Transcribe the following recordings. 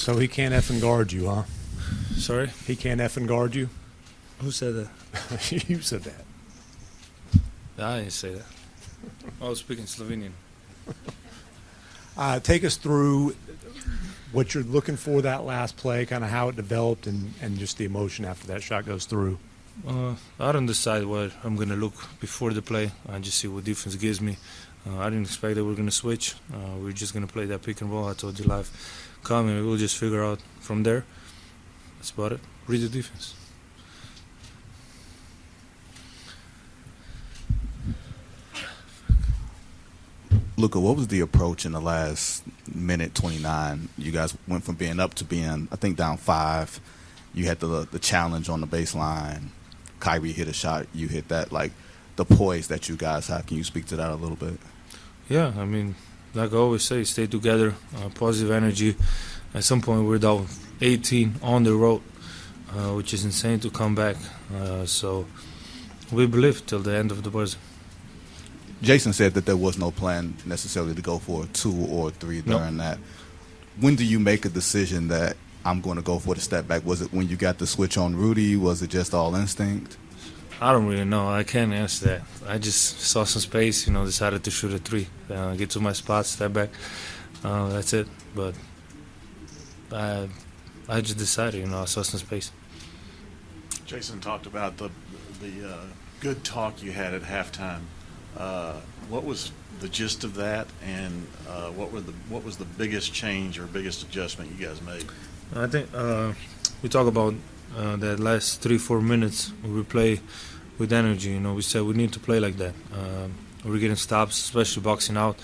So he can't effing guard you, huh? Sorry? He can't effing guard you? Who said that? You said that. I didn't say that. I was speaking Slovenian. Take us through what you're looking for that last play, kind of how it developed, and just the emotion after that shot goes through. I don't decide what I'm going to look before the play. I just see what defense gives me. I didn't expect that we're going to switch. We're just going to play that pick and roll. I told you live. Come and we'll just figure out from there. That's about it. Read the defense. Luka, what was the approach in the last minute 29? You guys went from being up to being, I think, down 5. You had the challenge on the baseline. Kyrie hit a shot. You hit that. Like, the poise that you guys have. Can you speak to that a little bit? Yeah, I mean, like I always say, stay together, positive energy. At some point, we're down 18 on the road, which is insane to come back. So we believe till the end of the buzzer. Jason said that there was no plan necessarily to go for a 2 or 3 during that. When do you make a decision that I'm going to go for the step back? Was it when you got the switch on Rudy? Was it just all instinct? I don't really know. I can't answer that. I just saw some space, decided to shoot a 3, get to my spot, step back. That's it. But I just decided, I saw some space. Jason talked about the good talk you had at halftime. What was the gist of that, and what was the biggest change or biggest adjustment you guys made? I think we talk about that last 3-4 minutes we play with energy. We said we need to play like that. We're getting stops, especially boxing out,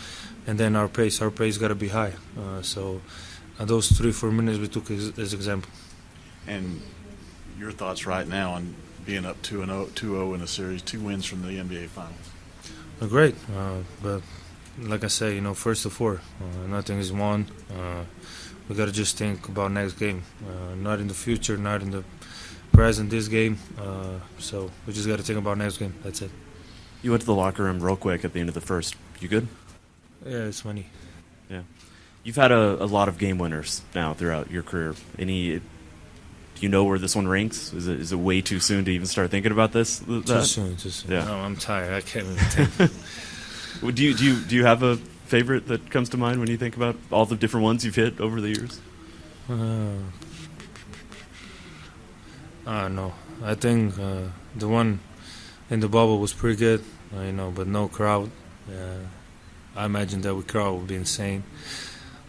and then our pace got to be high. So those 3-4 minutes we took as example. And your thoughts right now on being up 2-0 in a series, 2 wins from the NBA Finals? Great, but like I say, first to 4, nothing is won. We got to just think about next game, not in the future, not in the present, this game. So we just got to think about next game. That's it. You went to the locker room real quick at the end of the first. You good? Yeah, it's funny. Yeah. You've had a lot of game winners now throughout your career. Do you know where this one ranks? Is it way too soon to even start thinking about this? Too soon. Yeah. No, I'm tired. I can't even think. Do you have a favorite that comes to mind when you think about all the different ones you've hit over the years? I don't know. I think the one in the bubble was pretty good, but no crowd. I imagine that with crowd would be insane.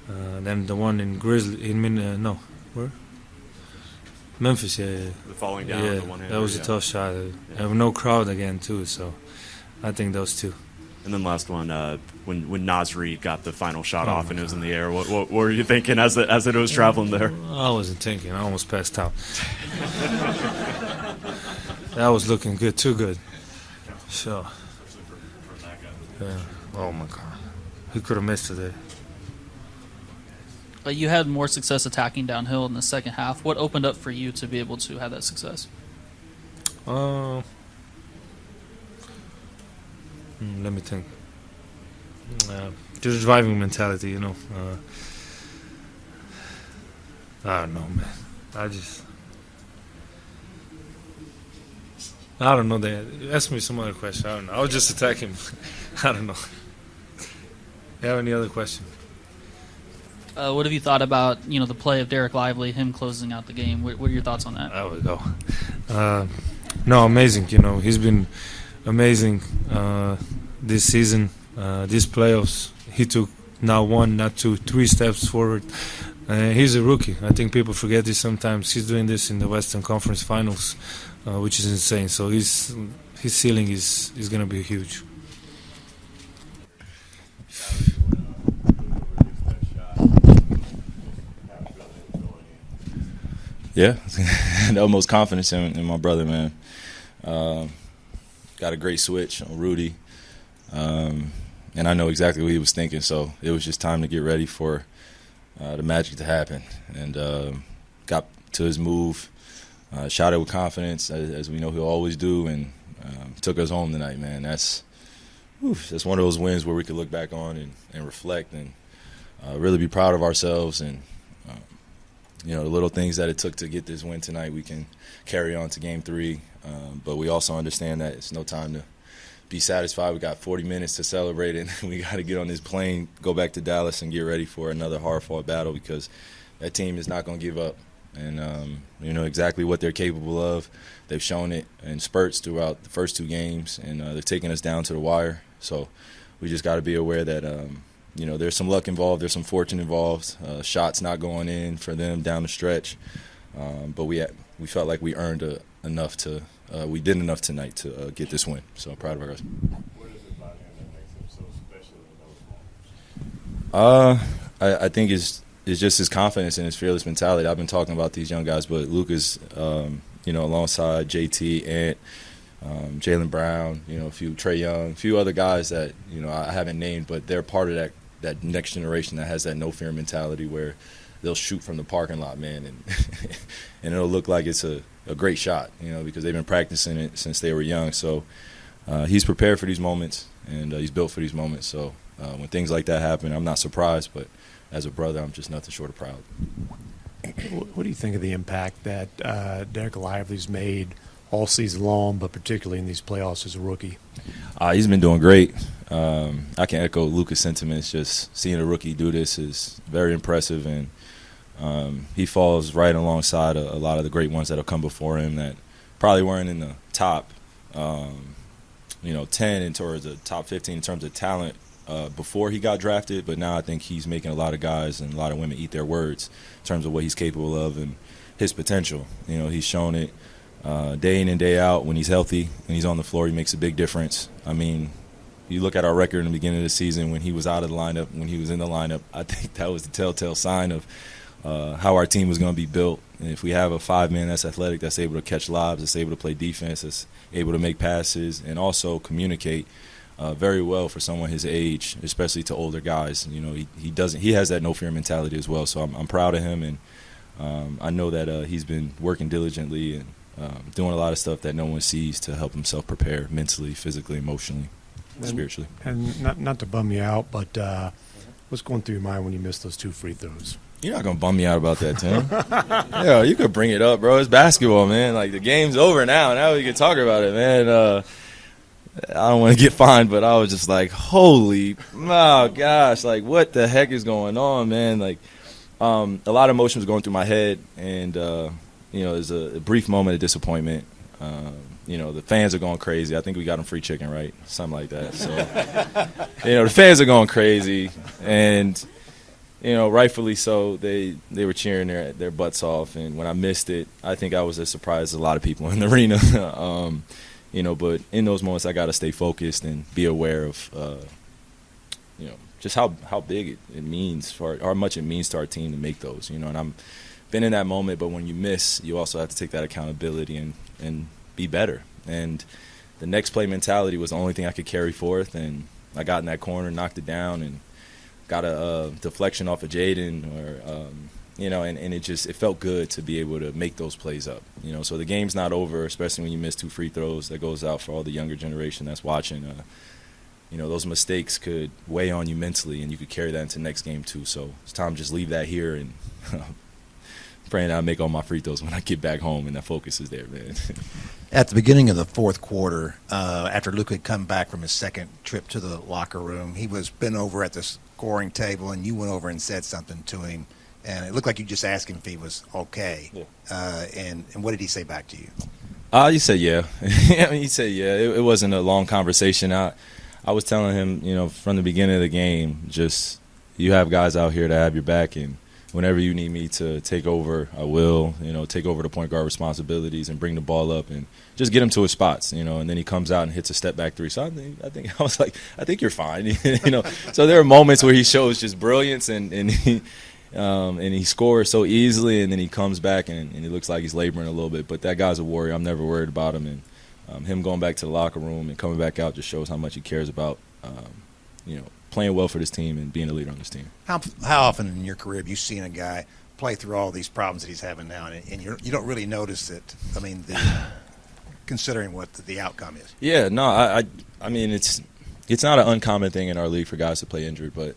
Then the one in where? Memphis, yeah. The falling down, yeah, the one hand. That was a tough shot. And no crowd again, too, so I think those 2. And then last one, when Nasri got the final shot off and it was in the air, what were you thinking as it was traveling there? I wasn't thinking. I almost passed out. That was looking good, too good. So, yeah. Oh, my God. He could have missed today. But you had more success attacking downhill in the second half. What opened up for you to be able to have that success? Let me think. Just driving mentality, I don't know, man. I don't know that. Ask me some other question. I don't know. I was just attacking. I don't know. You have any other question? What have you thought about, the play of Derek Lively, him closing out the game? What are your thoughts on that? There we go. No, amazing. He's been amazing this season, these playoffs. He took now 1, not 2, 3 steps forward. He's a rookie. I think people forget this sometimes. He's doing this in the Western Conference Finals, which is insane. So his ceiling is going to be huge. Yeah, the utmost confidence in my brother, man. Got a great switch on Rudy, and I know exactly what he was thinking, so it was just time to get ready for the magic to happen. And got to his move, shot it with confidence, as we know he'll always do, and took us home tonight, man. That's one of those wins where we could look back on and reflect and really be proud of ourselves and the little things that it took to get this win tonight, we can carry on to Game 3. But we also understand that it's no time to be satisfied. We got 40 minutes to celebrate, and we got to get on this plane, go back to Dallas, and get ready for another hard-fought battle because that team is not going to give up. And you know exactly what they're capable of. They've shown it in spurts throughout the first 2 games, and they're taking us down to the wire. So we just got to be aware that there's some luck involved, there's some fortune involved, shots not going in for them down the stretch. But we felt like we earned enough to we did enough tonight to get this win. So proud of our guys. What is it about him that makes him so special in those moments? I think it's just his confidence and his fearless mentality. I've been talking about these young guys, but Luka's, alongside JT, Ant, Jaylen Brown, Trey Young, a few other guys that, I haven't named, but they're part of that next generation that has that no fear mentality where they'll shoot from the parking lot, man, and and it'll look like it's a great shot, because they've been practicing it since they were young. So he's prepared for these moments, and he's built for these moments. So when things like that happen, I'm not surprised, but as a brother, I'm just nothing short of proud. What do you think of the impact that Derek Lively's made all season long, but particularly in these playoffs as a rookie? He's been doing great. I can echo Luka's sentiments. Just seeing a rookie do this is very impressive, and he falls right alongside a lot of the great ones that have come before him that probably weren't in the top, 10 in towards the top 15 in terms of talent before he got drafted. But now I think he's making a lot of guys and a lot of women eat their words in terms of what he's capable of and his potential. He's shown it day in and day out. When he's healthy and he's on the floor, he makes a big difference. I mean, you look at our record in the beginning of the season when he was out of the lineup, when he was in the lineup, I think that was the telltale sign of how our team was going to be built. And if we have a 5-man that's athletic, that's able to catch lobs, that's able to play defense, that's able to make passes, and also communicate very well for someone his age, especially to older guys. He has that no fear mentality as well. So I'm proud of him, and I know that he's been working diligently and doing a lot of stuff that no one sees to help himself prepare mentally, physically, emotionally, spiritually. And not to bum you out, but what's going through your mind when you missed those 2 free throws? You're not going to bum me out about that, Tim. Yeah, you could bring it up, bro. It's basketball, man. Like, the game's over now. Now we can talk about it, man. I don't want to get fined, but I was just like, holy, oh, gosh. Like, what the heck is going on, man? Like, a lot of emotions going through my head, and, there's a brief moment of disappointment. The fans are going crazy. I think we got them free chicken, right? Something like that. So, the fans are going crazy, and rightfully so. They were cheering their butts off, and when I missed it, I think I was as surprised as a lot of people in the arena. But in those moments, I got to stay focused and be aware of, just how big it means how much it means to our team to make those. And I'm been in that moment, but when you miss, you also have to take that accountability and be better. And the next play mentality was the only thing I could carry forth, and I got in that corner, knocked it down, and got a deflection off of Jaden, and it felt good to be able to make those plays up. So the game's not over, especially when you miss 2 free throws. That goes out for all the younger generation that's watching. Those mistakes could weigh on you mentally, and you could carry that into next game too. So it's time to just leave that here and praying that I make all my free throws when I get back home, and that focus is there, man. At the beginning of the fourth quarter, after Luka had come back from his second trip to the locker room, he was bent over at the scoring table, and you went over and said something to him, and it looked like you just asked him if he was okay. Yeah. And what did he say back to you? He said yeah. He said yeah. It wasn't a long conversation. I was telling him, from the beginning of the game, just you have guys out here that have your back, and whenever you need me to take over, I will, take over the point guard responsibilities and bring the ball up and just get him to his spots, and then he comes out and hits a step back 3. So I think I was like, I think you're fine, So there are moments where he shows just brilliance and he scores so easily, and then he comes back and he looks like he's laboring a little bit. But that guy's a warrior. I'm never worried about him, and him going back to the locker room and coming back out just shows how much he cares about, playing well for this team and being a leader on this team. How often in your career have you seen a guy play through all these problems that he's having now, and you don't really notice it? I mean, considering what the outcome is. Yeah, no, I mean it's not an uncommon thing in our league for guys to play injured, but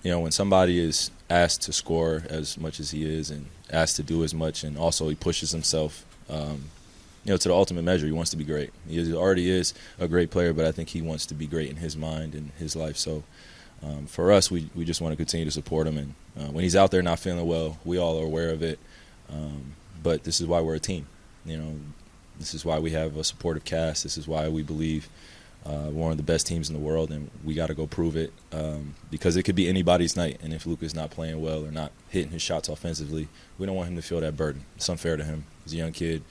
when somebody is asked to score as much as he is and asked to do as much, and also he pushes himself, to the ultimate measure, he wants to be great. He already is a great player, but I think he wants to be great in his mind and his life. So for us, we just want to continue to support him. And when he's out there not feeling well, we all are aware of it. But this is why we're a team. This is why we have a supportive cast. This is why we believe we're one of the best teams in the world, and we got to go prove it because it could be anybody's night. And if Luka's not playing well or not hitting his shots offensively, we don't want him to feel that burden. It's unfair to him. He's a young kid.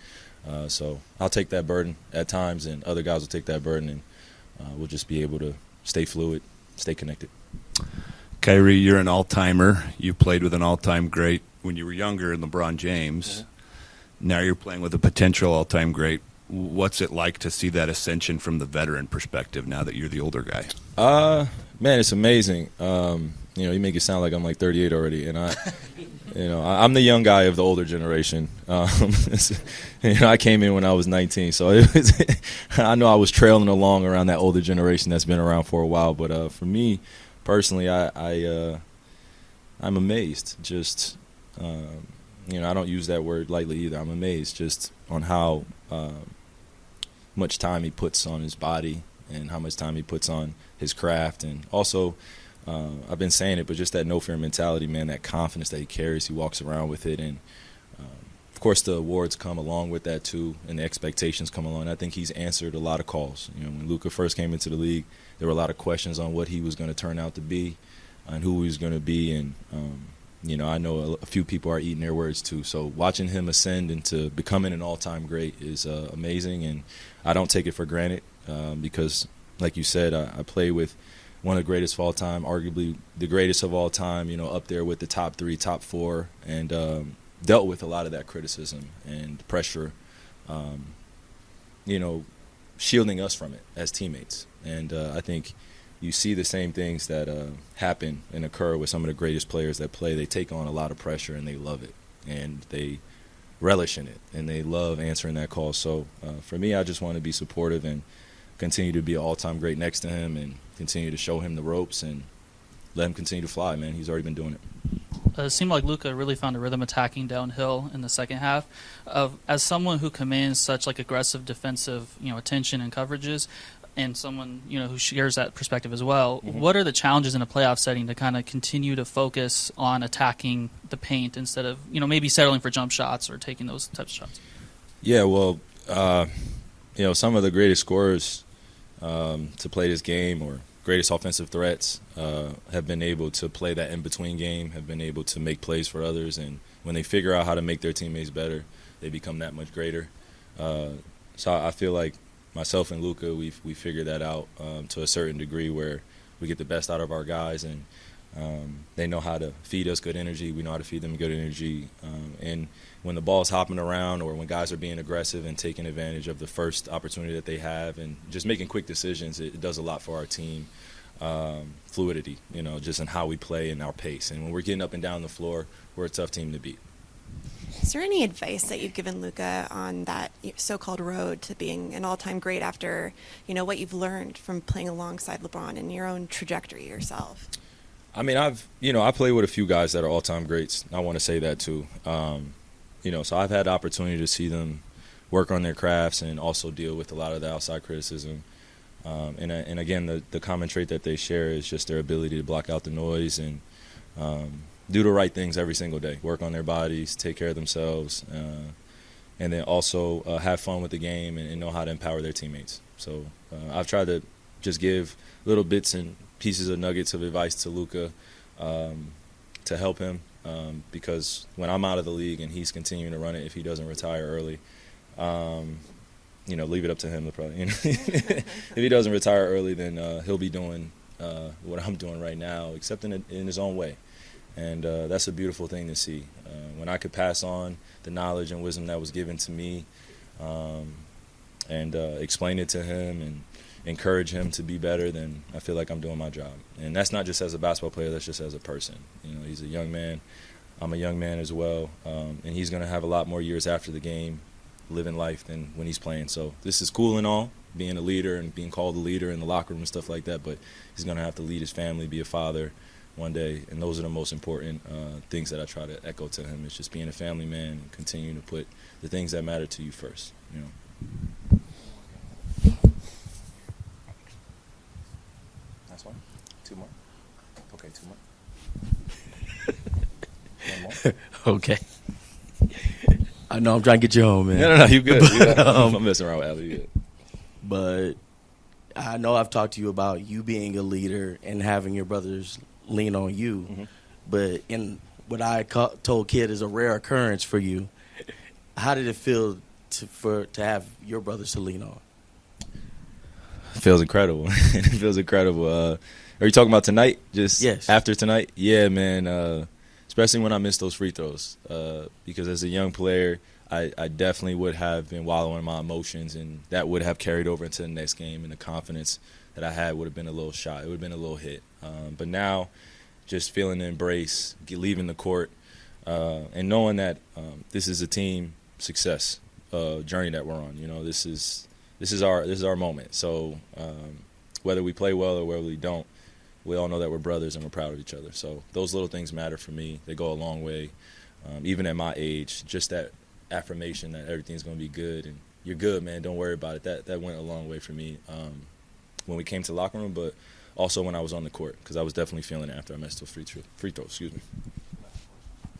So I'll take that burden at times, and other guys will take that burden, and we'll just be able to stay fluid, stay connected. Kyrie, you're an all-timer. You played with an all-time great when you were younger in LeBron James. Now you're playing with a potential all-time great. What's it like to see that ascension from the veteran perspective now that you're the older guy? Man, it's amazing. You make it sound like I'm like 38 already, and I'm the young guy of the older generation. I came in when I was 19, so I know I was trailing along around that older generation that's been around for a while. But for me personally, I'm amazed. Just I don't use that word lightly either. I'm amazed just on how much time he puts on his body and how much time he puts on his craft, and also. I've been saying it, but just that no-fear mentality, man, that confidence that he carries, he walks around with it. And, of course, the awards come along with that, too, and the expectations come along. I think he's answered a lot of calls. When Luka first came into the league, there were a lot of questions on what he was going to turn out to be and who he was going to be. And, I know a few people are eating their words, too. So watching him ascend into becoming an all-time great is amazing, and I don't take it for granted because, like you said, I play with – one of the greatest of all time, arguably the greatest of all time, up there with the top 3, top 4, and dealt with a lot of that criticism and pressure, shielding us from it as teammates. And I think you see the same things that happen and occur with some of the greatest players that play. They take on a lot of pressure, and they love it, and they relish in it, and they love answering that call. So for me, I just want to be supportive and continue to be an all-time great next to him and continue to show him the ropes and let him continue to fly, man. He's already been doing it. It seemed like Luka really found a rhythm attacking downhill in the second half. As someone who commands such aggressive defensive attention and coverages, and someone who shares that perspective as well, what are the challenges in a playoff setting to kind of continue to focus on attacking the paint instead of maybe settling for jump shots or taking those types of shots? Yeah, well, some of the greatest scorers to play this game, or greatest offensive threats, have been able to play that in-between game, have been able to make plays for others, and when they figure out how to make their teammates better, they become that much greater. So I feel like myself and Luka, we figured that out to a certain degree where we get the best out of our guys, and they know how to feed us good energy. We know how to feed them good energy. And when the ball's hopping around or when guys are being aggressive and taking advantage of the first opportunity that they have and just making quick decisions, it does a lot for our team. Fluidity, just in how we play and our pace. And when we're getting up and down the floor, we're a tough team to beat. Is there any advice that you've given Luka on that so-called road to being an all-time great after, what you've learned from playing alongside LeBron and your own trajectory yourself? I mean, I play with a few guys that are all-time greats. I want to say that too. So I've had the opportunity to see them work on their crafts and also deal with a lot of the outside criticism. And again, the common trait that they share is just their ability to block out the noise and do the right things every single day. Work on their bodies, take care of themselves, and then also have fun with the game and know how to empower their teammates. So I've tried to just give little bits and pieces of nuggets of advice to Luka to help him because when I'm out of the league and he's continuing to run it, if he doesn't retire early, leave it up to him to probably. If he doesn't retire early, then he'll be doing what I'm doing right now, except in his own way. And that's a beautiful thing to see. When I could pass on the knowledge and wisdom that was given to me and explain it to him and encourage him to be better, then I feel like I'm doing my job. And that's not just as a basketball player, that's just as a person. He's a young man. I'm a young man as well. And he's going to have a lot more years after the game living life than when he's playing. So this is cool and all, being a leader and being called a leader in the locker room and stuff like that, but he's going to have to lead his family, be a father, one day. And those are the most important things that I try to echo to him. It's just being a family man and continuing to put the things that matter to you first. You know. Last one. 2 more. Okay, 2 more. 1 more. Okay. I know I'm trying to get you home, man. No, you good. I'm messing around with Allie. You good. But I know I've talked to you about you being a leader and having your brothers lean on you. Mm-hmm. But in what I told Kid is a rare occurrence for you, how did it feel to have your brothers to lean on? It feels incredible. It feels incredible. Are you talking about tonight? Just yes. After tonight? Yeah, man. Especially when I missed those free throws. Because as a young player, I definitely would have been wallowing in my emotions, and that would have carried over into the next game, and the confidence that I had would have been a little shot. It would have been a little hit. But now, just feeling the embrace, leaving the court, and knowing that this is a team success journey that we're on. You know, this is our moment. So whether we play well or whether we don't, we all know that we're brothers and we're proud of each other. So those little things matter for me. They go a long way. Even at my age, just that affirmation that everything's going to be good and you're good, man, don't worry about it. That went a long way for me when we came to the locker room, but also when I was on the court, because I was definitely feeling it after I missed those free throws. Excuse me.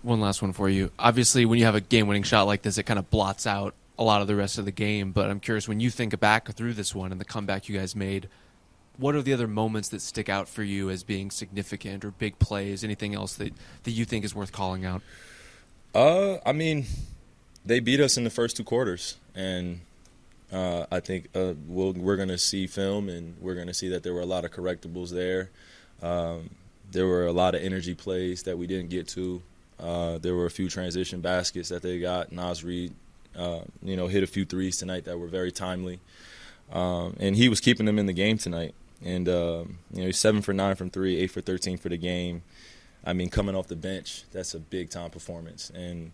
One last one for you. Obviously, when you have a game-winning shot like this, it kind of blots out a lot of the rest of the game. But I'm curious, when you think back through this one and the comeback you guys made, what are the other moments that stick out for you as being significant or big plays? Anything else that you think is worth calling out? I mean, they beat us in the first 2 quarters, and I think we're going to see film, and we're going to see that there were a lot of correctables there. There were a lot of energy plays that we didn't get to. There were a few transition baskets that they got. Naz Reid, hit a few threes tonight that were very timely. And he was keeping them in the game tonight. And, he's 7 for 9 from 3, 8 for 13 for the game. I mean, coming off the bench, that's a big-time performance. And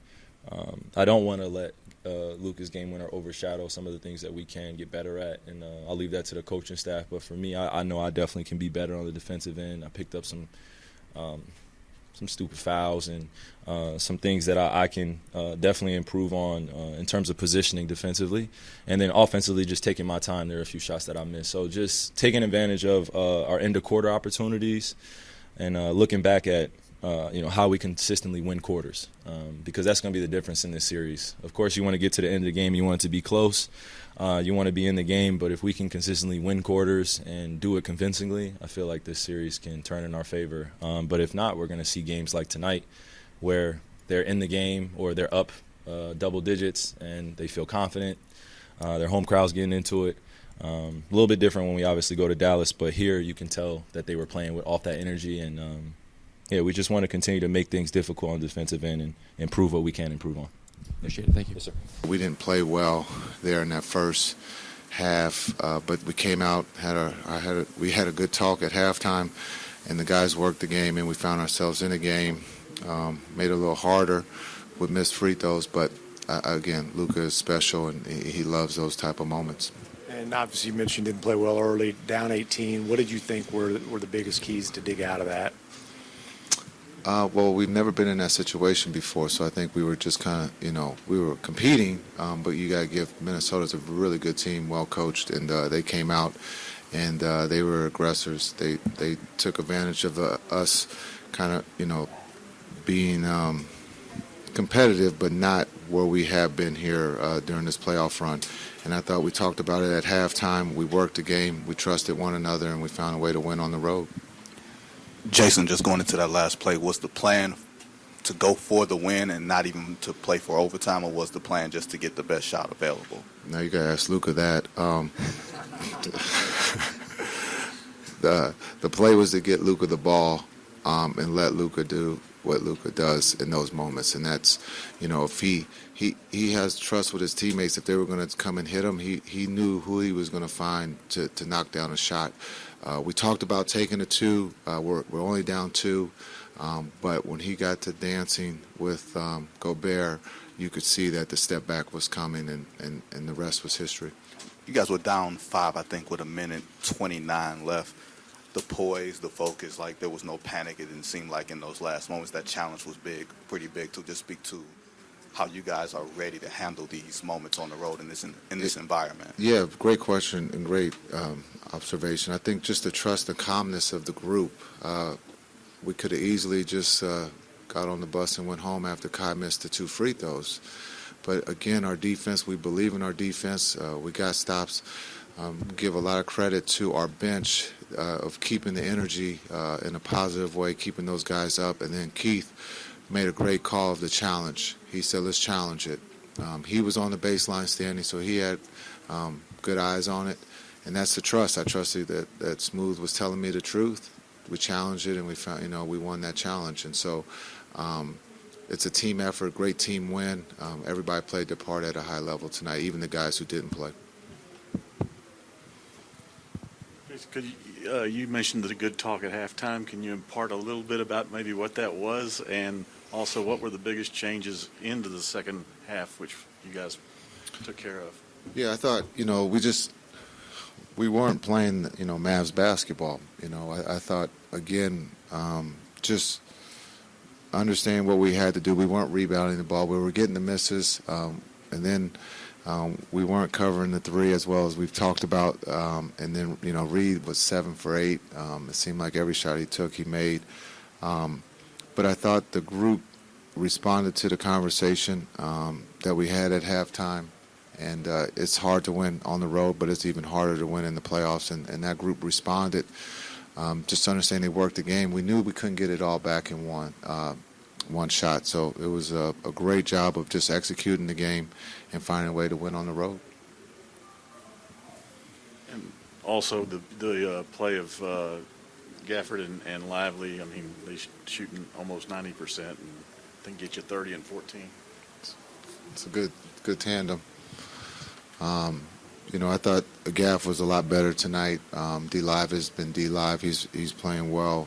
I don't want to let Luka's game winner overshadow some of the things that we can get better at. And I'll leave that to the coaching staff. But for me, I know I definitely can be better on the defensive end. I picked up some stupid fouls and some things that I can definitely improve on in terms of positioning defensively. And then offensively, just taking my time. There are a few shots that I missed. So just taking advantage of our end-of-quarter opportunities and looking back at how we consistently win quarters, because that's going to be the difference in this series. Of course, you want to get to the end of the game. You want it to be close. You want to be in the game. But if we can consistently win quarters and do it convincingly, I feel like this series can turn in our favor. But if not, we're going to see games like tonight where they're in the game or they're up double digits and they feel confident. Their home crowd's getting into it. A little bit different when we obviously go to Dallas, but here you can tell that they were playing off that energy. And, we just want to continue to make things difficult on the defensive end and improve what we can improve on. Appreciate it. Thank you. Yes, sir. We didn't play well there in that first half, but we came out, we had a good talk at halftime, and the guys worked the game, and we found ourselves in a game. Made it a little harder with missed free throws, but again, Luka is special, and he loves those type of moments. And obviously you mentioned didn't play well early, down 18. What did you think were the biggest keys to dig out of that? Well, we've never been in that situation before, so I think we were just kind of, we were competing, but you got to give Minnesota's a really good team, well coached, and they came out and they were aggressors. They took advantage of us kind of, being competitive, but not where we have been here during this playoff run. And I thought we talked about it at halftime. We worked the game, we trusted one another, and we found a way to win on the road. Jason, just going into that last play, was the plan to go for the win and not even to play for overtime, or was the plan just to get the best shot available? Now you got to ask Luka that. The play was to get Luka the ball and let Luka do what Luka does in those moments, and that's, if he has trust with his teammates. If they were going to come and hit him, he knew who he was going to find to knock down a shot. We talked about taking a 2. We're only down 2, but when he got to dancing with Gobert, you could see that the step back was coming, and the rest was history. You guys were down 5, I think, with 1:29 left. the poise, the focus, like there was no panic. It didn't seem like in those last moments that challenge was pretty big. To just speak to how you guys are ready to handle these moments on the road in this environment. Yeah, great question and great observation. I think just the trust and calmness of the group. We could have easily just got on the bus and went home after Kai missed the 2 free throws. But again, our defense, we believe in our defense. We got stops. Give a lot of credit to our bench of keeping the energy in a positive way, keeping those guys up. And then Keith made a great call of the challenge. He said, let's challenge it. He was on the baseline standing, so he had good eyes on it. And that's the trust. I trusted that Smooth was telling me the truth. We challenged it, and we found, we won that challenge. And so it's a team effort, great team win. Everybody played their part at a high level tonight, even the guys who didn't play. You mentioned the good talk at halftime. Can you impart a little bit about maybe what that was, and also what were the biggest changes into the second half, which you guys took care of? Yeah, I thought, we weren't playing, Mavs basketball. I thought, again, just understanding what we had to do. We weren't rebounding the ball. We were getting the misses, and then we weren't covering the 3 as well as we've talked about. And then, Reed was 7 for 8. It seemed like every shot he took, he made. But I thought the group responded to the conversation that we had at halftime. And it's hard to win on the road, but it's even harder to win in the playoffs. And that group responded. Just understand they worked the game. We knew we couldn't get it all back in one shot. So it was a great job of just executing the game and finding a way to win on the road. And also the play of Gafford and Lively. I mean, they shooting almost 90% and I think get you 30 and 14. It's a good tandem. I thought Gaff was a lot better tonight. D-Live has been D-Live. He's playing well.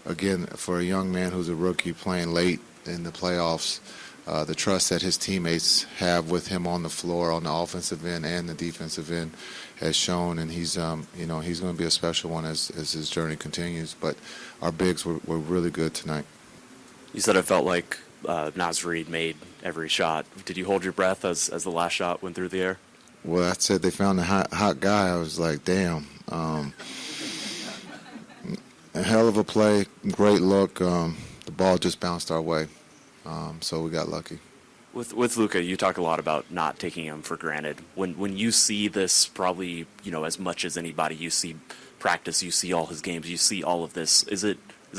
Again, for a young man who's a rookie playing late in the playoffs, the trust that his teammates have with him on the floor, on the offensive end and the defensive end, has shown, and he's he's going to be a special one as his journey continues. But our bigs were really good tonight. You said it felt like Naz Reid made every shot. Did you hold your breath as the last shot went through the air? Well, I said they found a hot guy. I was like, damn. A hell of a play, great look. The ball just bounced our way, so we got lucky. With Luka, you talk a lot about not taking him for granted. When you see this, probably as much as anybody, you see practice, you see all his games, you see all of this. Is it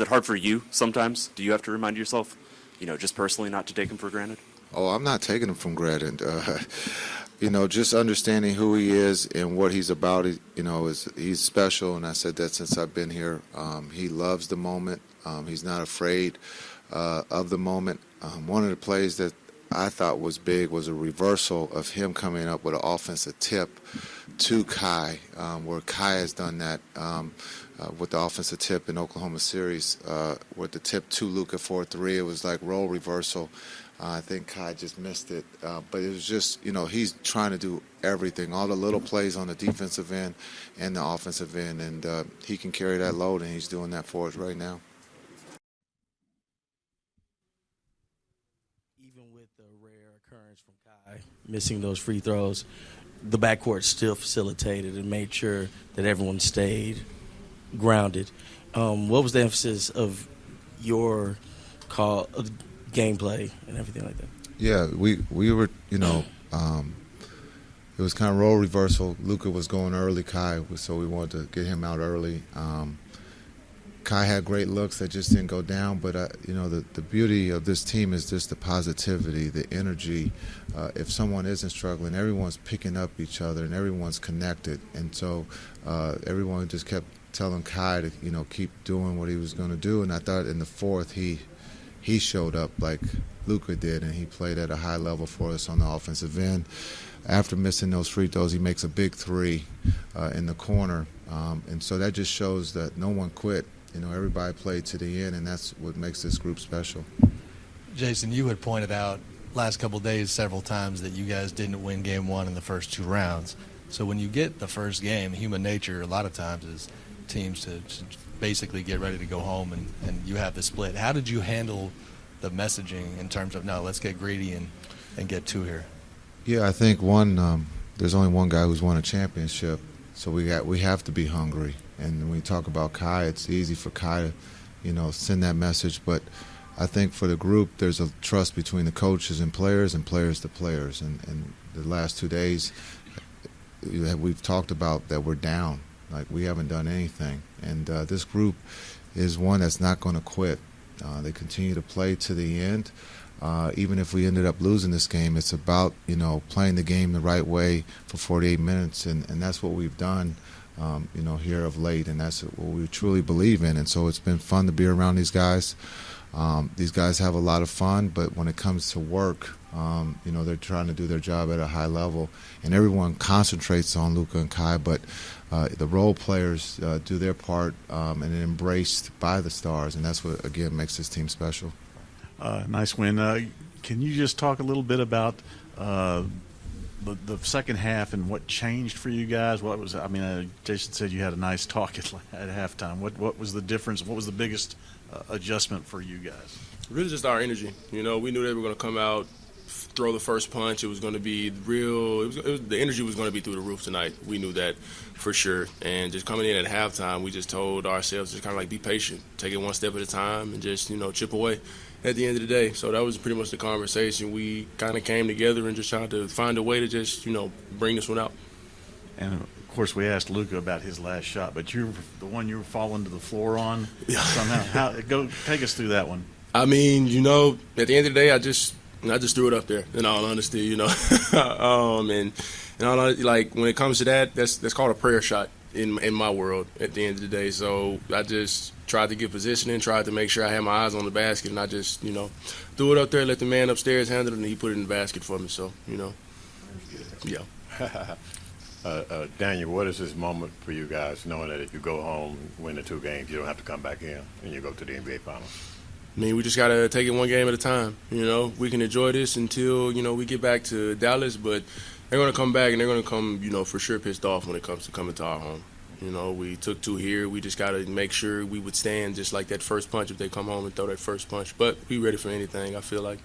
hard for you sometimes? Do you have to remind yourself, just personally, not to take him for granted? Oh, I'm not taking him for granted. Just understanding who he is and what he's about, he's special, and I said that since I've been here. He loves the moment. He's not afraid of the moment. One of the plays that I thought was big was a reversal of him coming up with an offensive tip to Kai, where Kai has done that with the offensive tip in Oklahoma series, with the tip to Luka for 3. It was like role reversal. I think Kai just missed it. But it was just, he's trying to do everything, all the little plays on the defensive end and the offensive end. And he can carry that load, and he's doing that for us right now. Even with the rare occurrence from Kai missing those free throws, the backcourt still facilitated and made sure that everyone stayed grounded. What was the emphasis of your call? Gameplay and everything like that? Yeah, we were, it was kind of role reversal. Luka was going early, Kai, so we wanted to get him out early. Kai had great looks that just didn't go down, but, the beauty of this team is just the positivity, the energy. If someone isn't struggling, everyone's picking up each other and everyone's connected. And so everyone just kept telling Kai to, keep doing what he was going to do. And I thought in the fourth he showed up like Luka did, and he played at a high level for us on the offensive end. After missing those free throws, he makes a big 3 in the corner. And so that just shows that no one quit. Everybody played to the end, and that's what makes this group special. Jason, you had pointed out last couple of days several times that you guys didn't win game 1 in the first 2 rounds. So when you get the first game, human nature a lot of times is teams to basically get ready to go home, and you have the split. How did you handle the messaging in terms of, no, let's get greedy and get two here? Yeah, I think there's only one guy who's won a championship, so we have to be hungry. And when we talk about Kai, it's easy for Kai to, send that message. But I think for the group, there's a trust between the coaches and players to players. And the last 2 days, we've talked about that we're down, like we haven't done anything. And this group is one that's not going to quit. They continue to play to the end. Even if we ended up losing this game, it's about, playing the game the right way for 48 minutes. And that's what we've done, here of late. And that's what we truly believe in. And so it's been fun to be around these guys. These guys have a lot of fun, but when it comes to work, they're trying to do their job at a high level. And everyone concentrates on Luka and Kai, but the role players do their part and are embraced by the stars. And that's what, again, makes this team special. Nice win. Can you just talk a little bit about the second half and what changed for you guys? What was? Jason said you had a nice talk at halftime. What was the difference? What was the biggest adjustment for you guys? Really, just our energy. We knew they were going to come out, throw the first punch. It was going to be real. The energy was going to be through the roof tonight. We knew that for sure. And just coming in at halftime, we just told ourselves just kind of like be patient, take it one step at a time, and just chip away at the end of the day. So that was pretty much the conversation. We kind of came together and just tried to find a way to just bring this one out. And of course, we asked Luka about his last shot, but you're the one you were falling to the floor on somehow. Take us through that one. At the end of the day, I just threw it up there. In all honesty, and all like when it comes to that, that's called a prayer shot in my world. At the end of the day, so I just tried to get positioning, tried to make sure I had my eyes on the basket, and I just threw it up there, let the man upstairs handle it, and he put it in the basket for me. So yeah. Daniel, what is this moment for you guys, knowing that if you go home, win the 2 games, you don't have to come back in and you go to the NBA Finals? We just got to take it one game at a time. We can enjoy this until, we get back to Dallas, but they're going to come back and they're going to come, for sure pissed off when it comes to coming to our home. We took 2 here. We just got to make sure we would stand just like that first punch if they come home and throw that first punch. But we ready for anything, I feel like.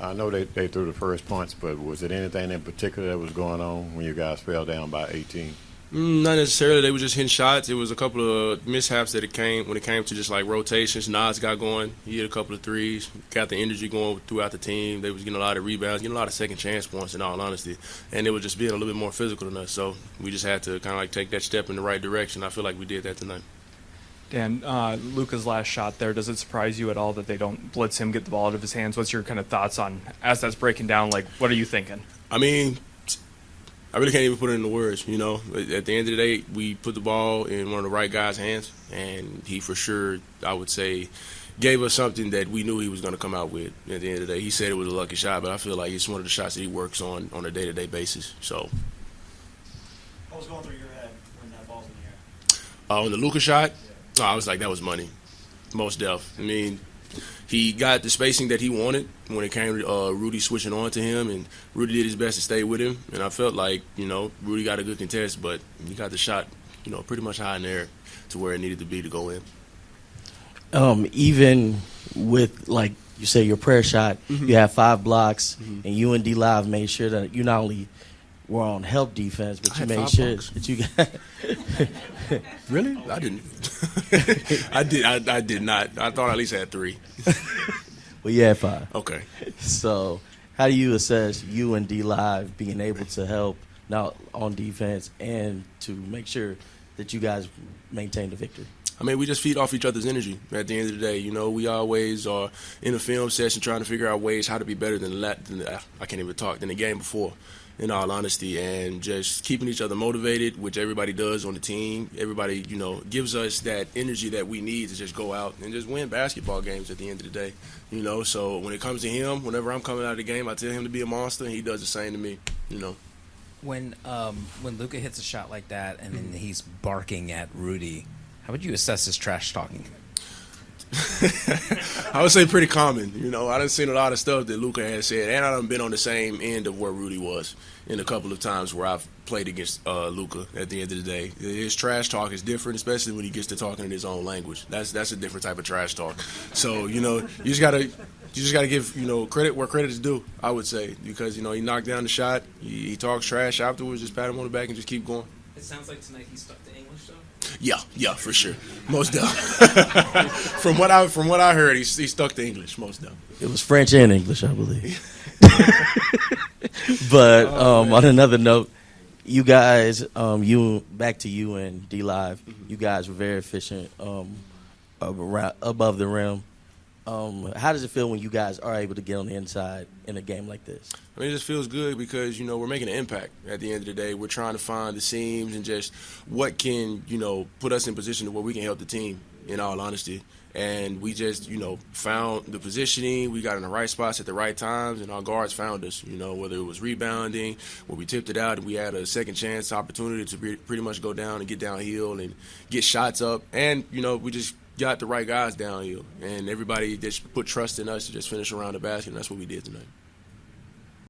I know they threw the first punch, but was it anything in particular that was going on when you guys fell down by 18? Not necessarily. They were just hitting shots. It was a couple of mishaps when it came to just like rotations. Nas got going. He hit a couple of threes, got the energy going throughout the team. They was getting a lot of rebounds, getting a lot of second chance points in all honesty. And it was just being a little bit more physical than us. So we just had to kind of like take that step in the right direction. I feel like we did that tonight. Dan, Luka's last shot there, does it surprise you at all that they don't blitz him, get the ball out of his hands? What's your kind of thoughts on, as that's breaking down, like, what are you thinking? I really can't even put it into words, At the end of the day, we put the ball in one of the right guys' hands, and he for sure, I would say, gave us something that we knew he was going to come out with at the end of the day. He said it was a lucky shot, but I feel like it's one of the shots that he works on a day-to-day basis. So, what was going through your head when that ball's in the air? On the Luka shot, I was like, that was money, most def. He got the spacing that he wanted when it came to Rudy switching on to him, and Rudy did his best to stay with him. And I felt like, Rudy got a good contest, but he got the shot, pretty much high in the air to where it needed to be to go in. Even with, like you say, your prayer shot, you have 5 blocks, and you and D Live made sure that you not only were on help defense, but you made sure that you got. Really? I didn't. I did not. I thought I at least had 3. Well, you had 5. Okay. So, how do you assess you and D Live being able to help not on defense and to make sure that you guys maintain the victory? We just feed off each other's energy at the end of the day. We always are in a film session trying to figure out ways how to be better than the game before, in all honesty, and just keeping each other motivated, which everybody does on the team. Everybody, gives us that energy that we need to just go out and just win basketball games at the end of the day. So when it comes to him, whenever I'm coming out of the game, I tell him to be a monster, and he does the same to me, When Luka hits a shot like that and then he's barking at Rudy, how would you assess his trash talking? I would say pretty common. You know, I done seen a lot of stuff that Luka has said, and I done been on the same end of where Rudy was in a couple of times where I've played against Luka. At the end of the day, his trash talk is different, especially when he gets to talking in his own language. That's a different type of trash talk. So you know, you just gotta give credit where credit is due. I would say, because he knocked down the shot, he talks trash afterwards. Just pat him on the back and just keep going. It sounds like tonight he stuck to English though. Yeah, for sure, most definitely. from what I heard, he stuck to English, most definitely. It was French and English, I believe. But on another note, you guys, back to you and D Live. You guys were very efficient above the rim. How does it feel when you guys are able to get on the inside in a game like this? I mean, it just feels good because, we're making an impact at the end of the day. We're trying to find the seams and just what can, put us in position to where we can help the team, in all honesty. And we just, found the positioning. We got in the right spots at the right times, and our guards found us, whether it was rebounding, where we tipped it out, and we had a second chance opportunity to pretty much go down and get downhill and get shots up. And, we just got the right guys downhill. And everybody just put trust in us to just finish around the basket, and that's what we did tonight.